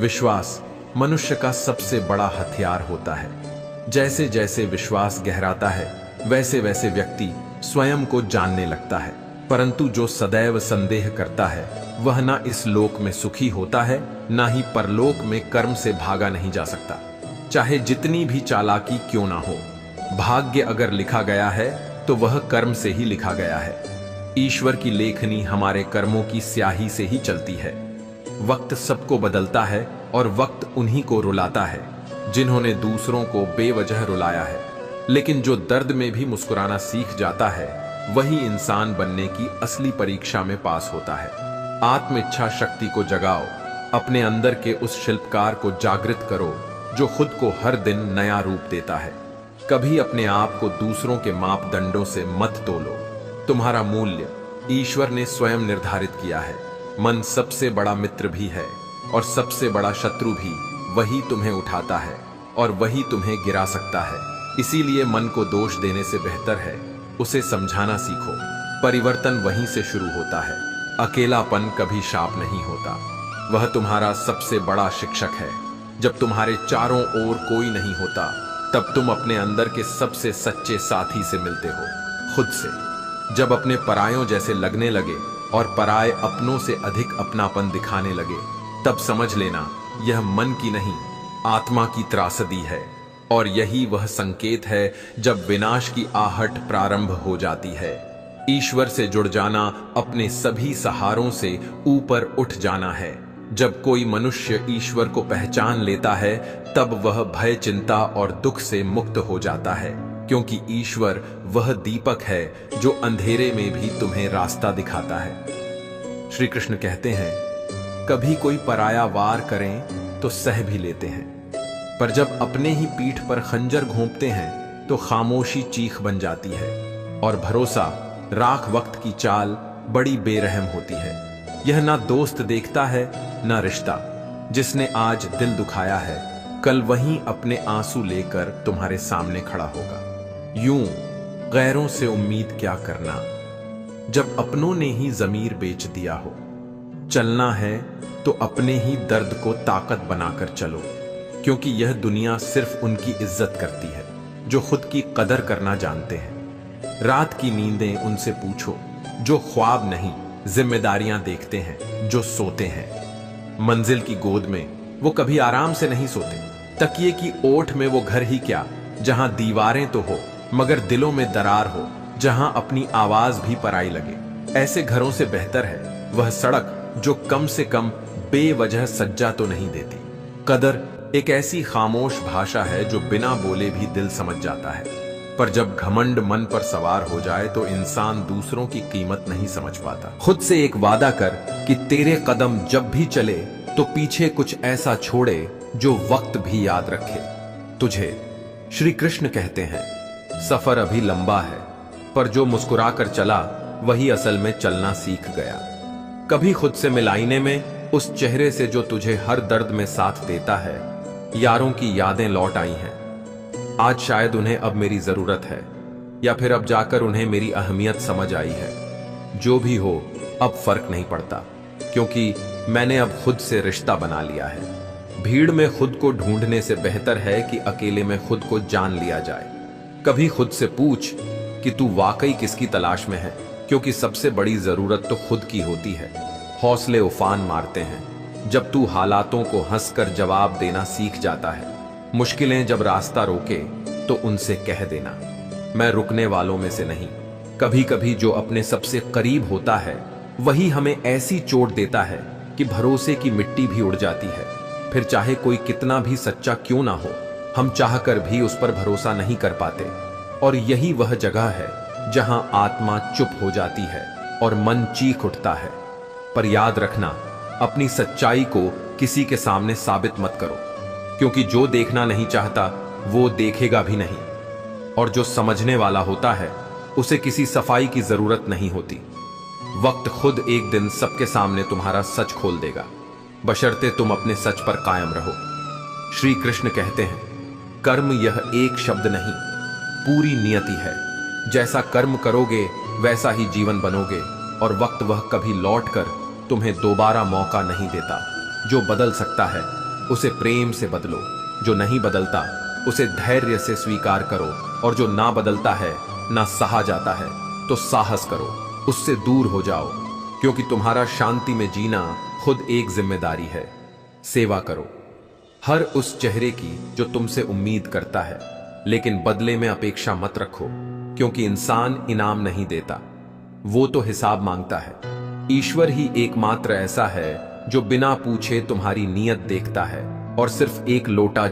विश्वास मनुष्य का सबसे बड़ा हथियार होता है। जैसे जैसे विश्वास गहराता है वैसे वैसे व्यक्ति स्वयं को जानने लगता है, परंतु जो सदैव संदेह करता है वह ना इस लोक में सुखी होता है, ना ही परलोक में कर्म से भागा नहीं जा सकता। चाहे जितनी भी चालाकी क्यों ना हो, भाग्य अगर लिखा गया है तो वह कर्म से ही लिखा गया है। ईश्वर की लेखनी हमारे कर्मों की स्याही से ही चलती है। वक्त सबको बदलता है और वक्त उन्हीं को रुलाता है जिन्होंने दूसरों को बेवजह रुलाया है। लेकिन जो दर्द में भी मुस्कुराना सीख जाता है वही इंसान बनने की असली परीक्षा में पास होता है। आत्म इच्छा शक्ति को जगाओ, अपने अंदर के उस शिल्पकार को जागृत करो जो खुद को हर दिन नया रूप देता है। कभी अपने आप को दूसरों के मापदंडों से मत तोलो। तुम्हारा मूल्य ईश्वर ने स्वयं निर्धारित किया है। मन सबसे बड़ा मित्र भी है और सबसे बड़ा शत्रु भी। वही तुम्हें उठाता है और वही तुम्हें गिरा सकता है। इसीलिए मन को दोष देने से बेहतर है उसे समझाना सीखो। परिवर्तन वहीं से शुरू होता है। अकेलापन कभी शाप नहीं होता, वह तुम्हारा सबसे बड़ा शिक्षक है। जब तुम्हारे चारों ओर कोई नहीं होता तब तुम अपने अंदर के सबसे सच्चे साथी से मिलते हो, खुद से। जब अपने परायों जैसे लगने लगे और पराये अपनों से अधिक अपनापन दिखाने लगे तब समझ लेना यह मन की नहीं आत्मा की त्रासदी है। और यही वह संकेत है जब विनाश की आहट प्रारंभ हो जाती है। ईश्वर से जुड़ जाना अपने सभी सहारों से ऊपर उठ जाना है। जब कोई मनुष्य ईश्वर को पहचान लेता है तब वह भय, चिंता और दुख से मुक्त हो जाता है, क्योंकि ईश्वर वह दीपक है जो अंधेरे में भी तुम्हें रास्ता दिखाता है। श्री कृष्ण कहते हैं, कभी कोई पराया वार करें तो सह भी लेते हैं, पर जब अपने ही पीठ पर खंजर घोंपते हैं तो खामोशी चीख बन जाती है। और भरोसा राख वक्त की चाल बड़ी बेरहम होती है। यह ना दोस्त देखता है ना रिश्ता। जिसने आज दिल दुखाया है कल वहीं अपने आंसू लेकर तुम्हारे सामने खड़ा होगा। यूं गैरों से उम्मीद क्या करना जब अपनों ने ही जमीर बेच दिया हो। चलना है तो अपने ही दर्द को ताकत बनाकर चलो, क्योंकि यह दुनिया सिर्फ उनकी इज्जत करती है जो खुद की कदर करना जानते हैं। रात की नींदें उनसे पूछो जो ख्वाब नहीं जिम्मेदारियां देखते हैं, जो सोते हैं। मंजिल की गोद में वो कभी आराम से नहीं सोते। तकिए की ओट में वो घर ही क्या जहां दीवारें तो हो मगर दिलों में दरार हो, जहां अपनी आवाज भी पराई लगे। ऐसे घरों से बेहतर है वह सड़क जो कम से कम बेवजह सज्जा तो नहीं देती। कदर एक ऐसी खामोश भाषा है जो बिना बोले भी दिल समझ जाता है, पर जब घमंड मन पर सवार हो जाए तो इंसान दूसरों की कीमत नहीं समझ पाता। खुद से एक वादा कर कि तेरे कदम जब भी चले तो पीछे कुछ ऐसा छोड़े जो वक्त भी याद रखे तुझे। श्री कृष्ण कहते हैं, सफर अभी लंबा है पर जो मुस्कुराकर चला वही असल में चलना सीख गया। कभी खुद से मिलाइने में उस चेहरे से जो तुझे हर दर्द में साथ देता है। यारों की यादें लौट आई हैं। आज शायद उन्हें अब मेरी जरूरत है, या फिर अब जाकर उन्हें मेरी अहमियत समझ आई है। जो भी हो अब फर्क नहीं पड़ता, क्योंकि मैंने अब खुद से रिश्ता बना लिया है। भीड़ में खुद को ढूंढने से बेहतर है कि अकेले में खुद को जान लिया जाए। कभी खुद से पूछ कि तू वाकई किसकी तलाश में है, क्योंकि सबसे बड़ी जरूरत तो खुद की होती है। हौसले उफान मारते हैं जब तू हालातों को हंसकर जवाब देना सीख जाता है। मुश्किलें जब रास्ता रोके तो उनसे कह देना, मैं रुकने वालों में से नहीं। कभी कभी जो अपने सबसे करीब होता है वही हमें ऐसी चोट देता है कि भरोसे की मिट्टी भी उड़ जाती है। फिर चाहे कोई कितना भी सच्चा क्यों ना हो, हम चाहकर भी उस पर भरोसा नहीं कर पाते। और यही वह जगह है जहां आत्मा चुप हो जाती है और मन चीख उठता है। पर याद रखना, अपनी सच्चाई को किसी के सामने साबित मत करो, क्योंकि जो देखना नहीं चाहता वो देखेगा भी नहीं। और जो समझने वाला होता है उसे किसी सफाई की जरूरत नहीं होती। वक्त खुद एक दिन सबके सामने तुम्हारा सच खोल देगा, बशर्ते तुम अपने सच पर कायम रहो। श्री कृष्ण कहते हैं, कर्म यह एक शब्द नहीं, पूरी नियति है। जैसा कर्म करोगे वैसा ही जीवन बनोगे, और वक्त वह कभी लौटकर तुम्हें दोबारा मौका नहीं देता। जो बदल सकता है उसे प्रेम से बदलो, जो नहीं बदलता उसे धैर्य से स्वीकार करो, और जो ना बदलता है, ना सहा जाता है, तो साहस करो, उससे दूर हो जाओ, क्योंकि तुम्हारा शांति में जीना खुद एक जिम्मेदारी है। सेवा करो हर उस चेहरे की जो तुमसे उम्मीद करता है, लेकिन बदले में अपेक्षा मत रखो, क्योंकि इंसान इनाम नहीं देता, वो तो हिसाब मांगता है। ईश्वर ही एकमात्र ऐसा है जो बिना पूछे तुम्हारी नियत देखता है, और सिर्फ एक लोटा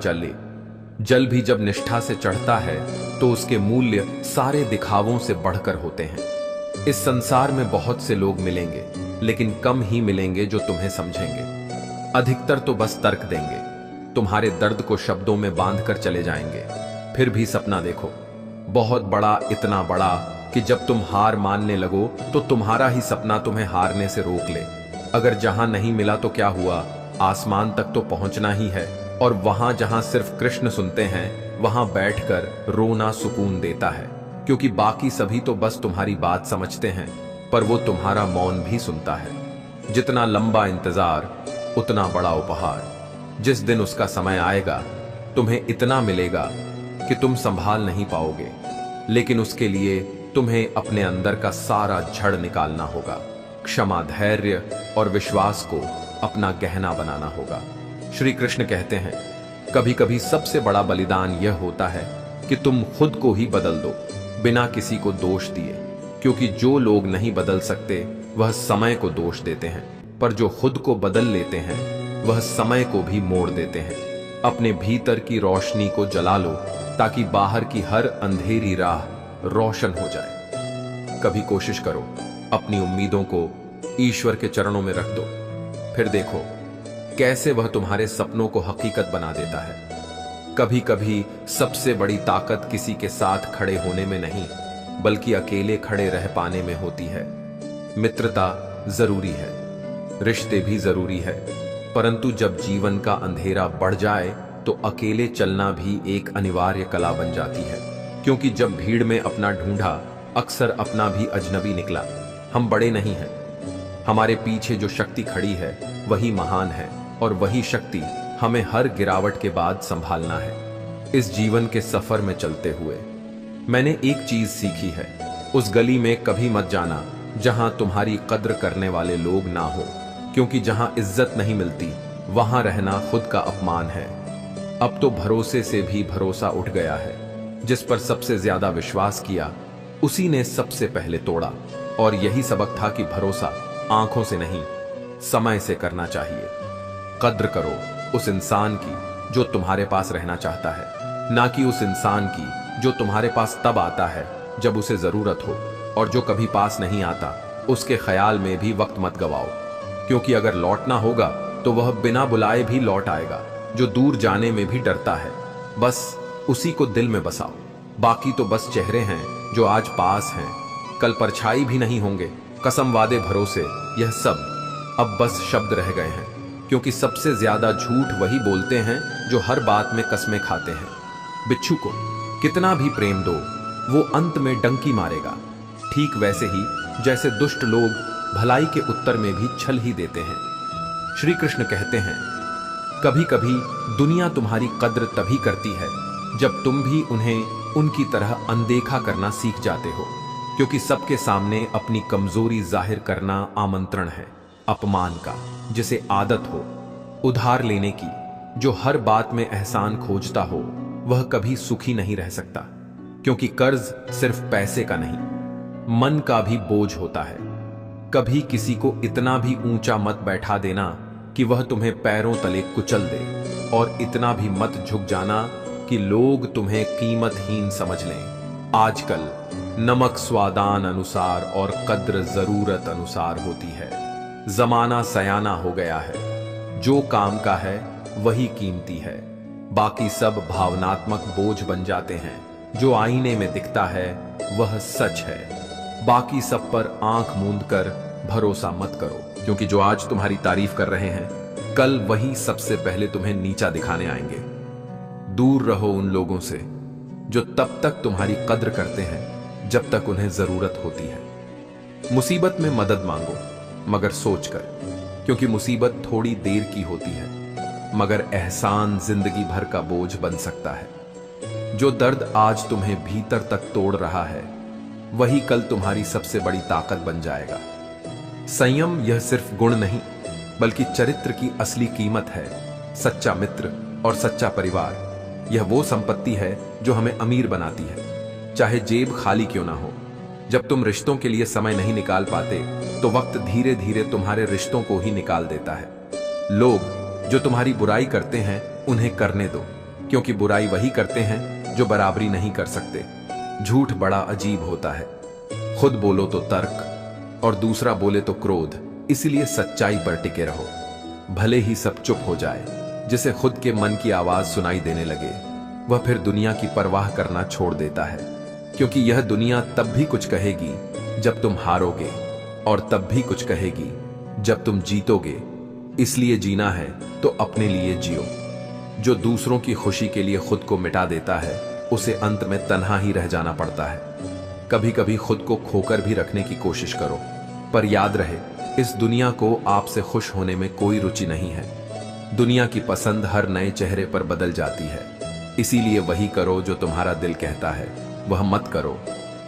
जल भी जब निष्ठा से चढ़ता है तो उसके मूल्य सारे दिखावों से बढ़कर होते हैं। इस संसार में बहुत से लोग मिलेंगे, लेकिन कम ही मिलेंगे जो तुम्हें समझेंगे। अधिकतर तो बस तर्क देंगे, तुम्हारे दर्द को शब्दों में बांध कर चले जाएंगे। फिर भी सपना देखो, बहुत बड़ा, इतना बड़ा कि जब तुम हार मानने लगो तो तुम्हारा ही सपना तुम्हें हारने से रोक ले। अगर जहां नहीं मिला तो क्या हुआ, आसमान तक तो पहुंचना ही है, और वहां जहां सिर्फ कृष्ण सुनते हैं वहां बैठकर रोना सुकून देता है, क्योंकि बाकी सभी तो बस तुम्हारी बात समझते हैं, पर वो तुम्हारा मौन भी सुनता है। जितना लंबा इंतजार उतना बड़ा उपहार। जिस दिन उसका समय आएगा तुम्हें इतना मिलेगा कि तुम संभाल नहीं पाओगे, लेकिन उसके लिए तुम्हें अपने अंदर का सारा झड़ निकालना होगा। क्षमा, धैर्य और विश्वास को अपना गहना बनाना होगा। श्री कृष्ण कहते हैं, कभी कभी सबसे बड़ा बलिदान यह होता है कि तुम खुद को ही बदल दो, बिना किसी को दोष दिए, क्योंकि जो लोग नहीं बदल सकते वह समय को दोष देते हैं, पर जो खुद को बदल लेते हैं वह समय को भी मोड़ देते हैं। अपने भीतर की रोशनी को जला लो, ताकि बाहर की हर अंधेरी राह रोशन हो जाए। कभी कोशिश करो, अपनी उम्मीदों को ईश्वर के चरणों में रख दो, फिर देखो कैसे वह तुम्हारे सपनों को हकीकत बना देता है। कभी कभी सबसे बड़ी ताकत किसी के साथ खड़े होने में नहीं, बल्कि अकेले खड़े रह पाने में होती है। मित्रता जरूरी है, रिश्ते भी जरूरी है, परंतु जब जीवन का अंधेरा बढ़ जाए तो अकेले चलना भी एक अनिवार्य कला बन जाती है, क्योंकि जब भीड़ में अपना ढूंढा अक्सर अपना भी अजनबी निकला। हम बड़े नहीं हैं, हमारे पीछे जो शक्ति खड़ी है वही महान है, और वही शक्ति हमें हर गिरावट के बाद संभालना है। इस जीवन के सफर में चलते हुए मैंने एक चीज सीखी है, उस गली में कभी मत जाना जहां तुम्हारी कद्र करने वाले लोग ना हो, क्योंकि जहां इज्जत नहीं मिलती वहां रहना खुद का अपमान है। अब तो भरोसे से भी भरोसा उठ गया है। जिस पर सबसे ज्यादा विश्वास किया उसी ने सबसे पहले तोड़ा, और यही सबक था कि भरोसा आंखों से नहीं, समय से करना चाहिए। कद्र करो उस इंसान की जो तुम्हारे पास रहना चाहता है, ना कि उस इंसान की जो तुम्हारे पास तब आता है जब उसे जरूरत हो, और जो कभी पास नहीं आता उसके ख्याल में भी वक्त मत गवाओ, क्योंकि अगर लौटना होगा तो वह बिना बुलाए भी लौट आएगा। जो दूर जाने में भी डरता है, बस उसी को दिल में बसाओ। बाकी तो बस चेहरे हैं जो आज पास हैं, कल परछाई भी नहीं होंगे। कसम, वादे, भरोसे, यह सब अब बस शब्द रह गए हैं, क्योंकि सबसे ज्यादा झूठ वही बोलते हैं जो हर बात में कस्में खाते हैं। बिच्छू को कितना भी प्रेम दो, वो अंत में डंकी मारेगा, ठीक वैसे ही जैसे दुष्ट लोग भलाई के उत्तर में भी छल ही देते हैं। श्री कृष्ण कहते हैं, कभी कभी दुनिया तुम्हारी कद्र तभी करती है जब तुम भी उन्हें उनकी तरह अनदेखा करना सीख जाते हो, क्योंकि सबके सामने अपनी कमजोरी जाहिर करना आमंत्रण है अपमान का, जिसे आदत हो उधार लेने की। जो हर बात में एहसान खोजता हो वह कभी सुखी नहीं रह सकता, क्योंकि कर्ज सिर्फ पैसे का नहीं, मन का भी बोझ होता है। कभी किसी को इतना भी ऊंचा मत बैठा देना कि वह तुम्हें पैरों तले कुचल दे, और इतना भी मत झुक जाना कि लोग तुम्हें कीमतहीन समझ लें। आजकल नमक स्वादान अनुसार और कद्र जरूरत अनुसार होती है। जमाना सयाना हो गया है, जो काम का है वही कीमती है, बाकी सब भावनात्मक बोझ बन जाते हैं। जो आईने में दिखता है वह सच है, बाकी सब पर आंख मूंद कर भरोसा मत करो, क्योंकि जो आज तुम्हारी तारीफ कर रहे हैं कल वही सबसे पहले तुम्हें नीचा दिखाने आएंगे। दूर रहो उन लोगों से जो तब तक तुम्हारी कद्र करते हैं जब तक उन्हें जरूरत होती है। मुसीबत में मदद मांगो मगर सोचकर, क्योंकि मुसीबत थोड़ी देर की होती है मगर एहसान जिंदगी भर का बोझ बन सकता है। जो दर्द आज तुम्हें भीतर तक तोड़ रहा है वही कल तुम्हारी सबसे बड़ी ताकत बन जाएगा। संयम यह सिर्फ गुण नहीं बल्कि चरित्र की असली कीमत है। सच्चा मित्र और सच्चा परिवार यह वो संपत्ति है जो हमें अमीर बनाती है, चाहे जेब खाली क्यों ना हो। जब तुम रिश्तों के लिए समय नहीं निकाल पाते तो वक्त धीरे धीरे तुम्हारे रिश्तों को ही निकाल देता है। लोग जो तुम्हारी बुराई करते हैं उन्हें करने दो, क्योंकि बुराई वही करते हैं जो बराबरी नहीं कर सकते। झूठ बड़ा अजीब होता है, खुद बोलो तो तर्क और दूसरा बोले तो क्रोध। इसीलिए सच्चाई पर टिके रहो। भले ही सब चुप हो जाए, जिसे खुद के मन की आवाज सुनाई देने लगे वह फिर दुनिया की परवाह करना छोड़ देता है, क्योंकि यह दुनिया तब भी कुछ कहेगी जब तुम हारोगे और तब भी कुछ कहेगी जब तुम जीतोगे। इसलिए जीना है तो अपने लिए जियो। जो दूसरों की खुशी के लिए खुद को मिटा देता है उसे अंत में तन्हा ही रह जाना पड़ता है। कभी कभी खुद को खोकर भी रखने की कोशिश करो, पर याद रहे इस दुनिया को आपसे खुश होने में कोई रुचि नहीं है। दुनिया की पसंद हर नए चेहरे पर बदल जाती है, इसीलिए वही करो जो तुम्हारा दिल कहता है, वह मत करो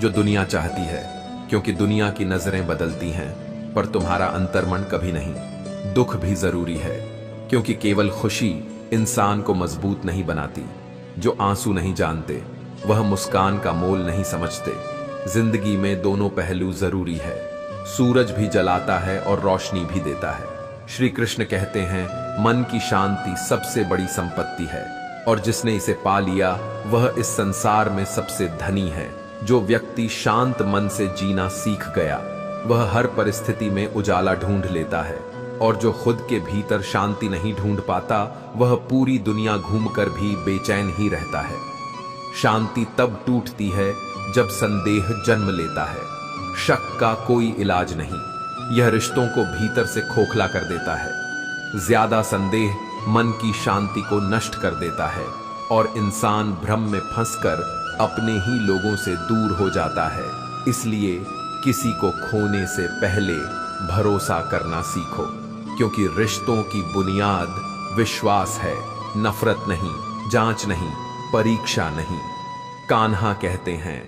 जो दुनिया चाहती है, क्योंकि दुनिया की नजरें बदलती हैं पर तुम्हारा अंतर्मन कभी नहीं। दुख भी जरूरी है, क्योंकि केवल खुशी इंसान को मजबूत नहीं बनाती। जो आंसू नहीं जानते वह मुस्कान का मोल नहीं समझते। जिंदगी में दोनों पहलू जरूरी है। सूरज भी जलाता है और रोशनी भी देता है। श्री कृष्ण कहते हैं मन की शांति सबसे बड़ी संपत्ति है और जिसने इसे पा लिया वह इस संसार में सबसे धनी है। जो व्यक्ति शांत मन से जीना सीख गया वह हर परिस्थिति में उजाला ढूंढ लेता है, और जो खुद के भीतर शांति नहीं ढूंढ पाता वह पूरी दुनिया घूमकर भी बेचैन ही रहता है। शांति तब टूटती है जब संदेह जन्म लेता है। शक का कोई इलाज नहीं, यह रिश्तों को भीतर से खोखला कर देता है। ज्यादा संदेह मन की शांति को नष्ट कर देता है और इंसान भ्रम में फंसकर अपने ही लोगों से दूर हो जाता है। इसलिए किसी को खोने से पहले भरोसा करना सीखो, क्योंकि रिश्तों की बुनियाद विश्वास है, नफरत नहीं, जांच नहीं, परीक्षा नहीं। कान्हा कहते हैं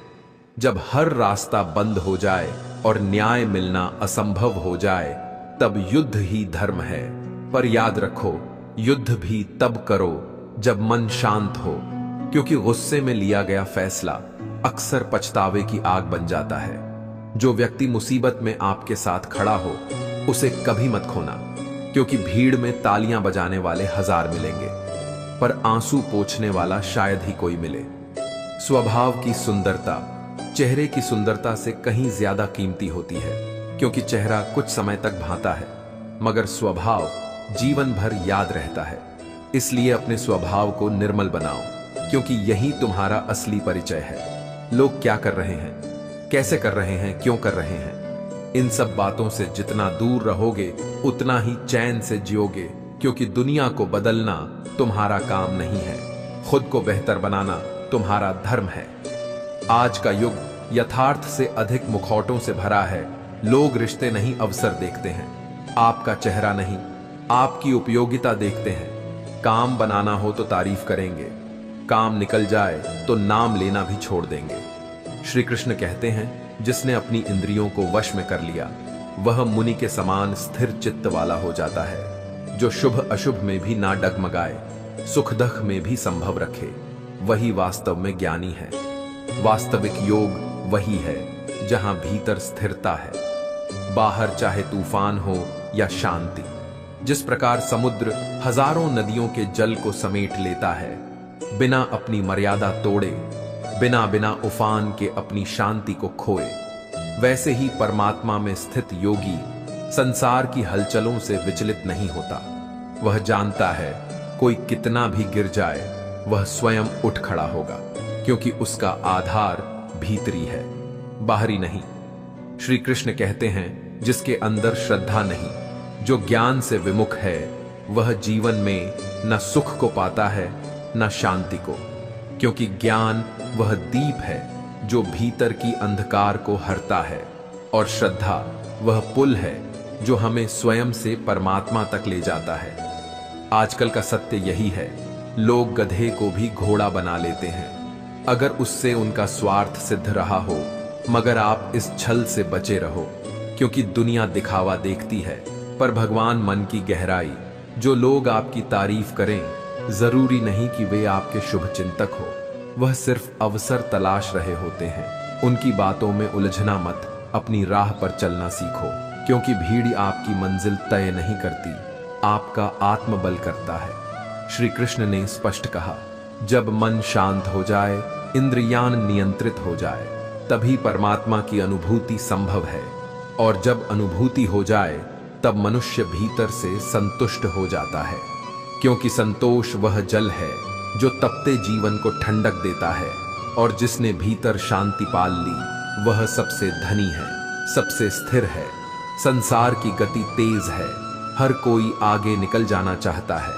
जब हर रास्ता बंद हो जाए और न्याय मिलना असंभव हो जाए तब युद्ध ही धर्म है। पर याद रखो युद्ध भी तब करो जब मन शांत हो, क्योंकि गुस्से में लिया गया फैसला अक्सर पछतावे की आग बन जाता है। जो व्यक्ति मुसीबत में आपके साथ खड़ा हो उसे कभी मत खोना, क्योंकि भीड़ में तालियां बजाने वाले हजार मिलेंगे पर आंसू पोंछने वाला शायद ही कोई मिले। स्वभाव की सुंदरता चेहरे की सुंदरता से कहीं ज्यादा कीमती होती है, क्योंकि चेहरा कुछ समय तक भाता है मगर स्वभाव जीवन भर याद रहता है। इसलिए अपने स्वभाव को निर्मल बनाओ, क्योंकि यही तुम्हारा असली परिचय है। लोग क्या कर रहे हैं, कैसे कर रहे हैं, क्यों कर रहे हैं, इन सब बातों से जितना दूर रहोगे उतना ही चैन से जियोगे, क्योंकि दुनिया को बदलना तुम्हारा काम नहीं है, खुद को बेहतर बनाना तुम्हारा धर्म है। आज का युग यथार्थ से अधिक मुखौटों से भरा है। लोग रिश्ते नहीं अवसर देखते हैं, आपका चेहरा नहीं आपकी उपयोगिता देखते हैं। काम बनाना हो तो तारीफ करेंगे, काम निकल जाए तो नाम लेना भी छोड़ देंगे। श्री कृष्ण कहते हैं जिसने अपनी इंद्रियों को वश में कर लिया वह मुनि के समान स्थिर चित्त वाला हो जाता है। जो शुभ अशुभ में भी ना डगमगाए, सुख दुख में भी संभव रखे, वही वास्तव में ज्ञानी है। वास्तविक योग वही है जहां भीतर स्थिरता है, बाहर चाहे तूफान हो या शांति। जिस प्रकार समुद्र हजारों नदियों के जल को समेट लेता है बिना अपनी मर्यादा तोड़े, बिना बिना उफान के अपनी शांति को खोए, वैसे ही परमात्मा में स्थित योगी संसार की हलचलों से विचलित नहीं होता। वह जानता है कोई कितना भी गिर जाए वह स्वयं उठ खड़ा होगा, क्योंकि उसका आधार भीतरी है, बाहरी नहीं। श्री कृष्ण कहते हैं जिसके अंदर श्रद्धा नहीं, जो ज्ञान से विमुख है, वह जीवन में न सुख को पाता है न शांति को, क्योंकि ज्ञान वह दीप है जो भीतर की अंधकार को हरता है, और श्रद्धा वह पुल है जो हमें स्वयं से परमात्मा तक ले जाता है। आजकल का सत्य यही है, लोग गधे को भी घोड़ा बना लेते हैं अगर उससे उनका स्वार्थ सिद्ध रहा हो, मगर आप इस छल से बचे रहो, क्योंकि दुनिया दिखावा देखती है पर भगवान मन की गहराई। जो लोग आपकी तारीफ करें, जरूरी नहीं कि वे आपके शुभ चिंतक हो, वह सिर्फ अवसर तलाश रहे होते हैं। उनकी बातों में उलझना मत, अपनी राह पर चलना सीखो, क्योंकि भीड़ आपकी मंजिल तय नहीं करती, आपका आत्मबल करता है। श्री कृष्ण ने स्पष्ट कहा, जब मन शांत हो जाए, इंद्रियान नियंत्रित हो जाए, तभी परमात्मा की अनुभूति संभव है, और जब अनुभूति हो जाए तब मनुष्य भीतर से संतुष्ट हो जाता है, क्योंकि संतोष वह जल है जो तपते जीवन को ठंडक देता है, और जिसने भीतर शांति पाल ली वह सबसे धनी है, सबसे स्थिर है। संसार की गति तेज है, हर कोई आगे निकल जाना चाहता है,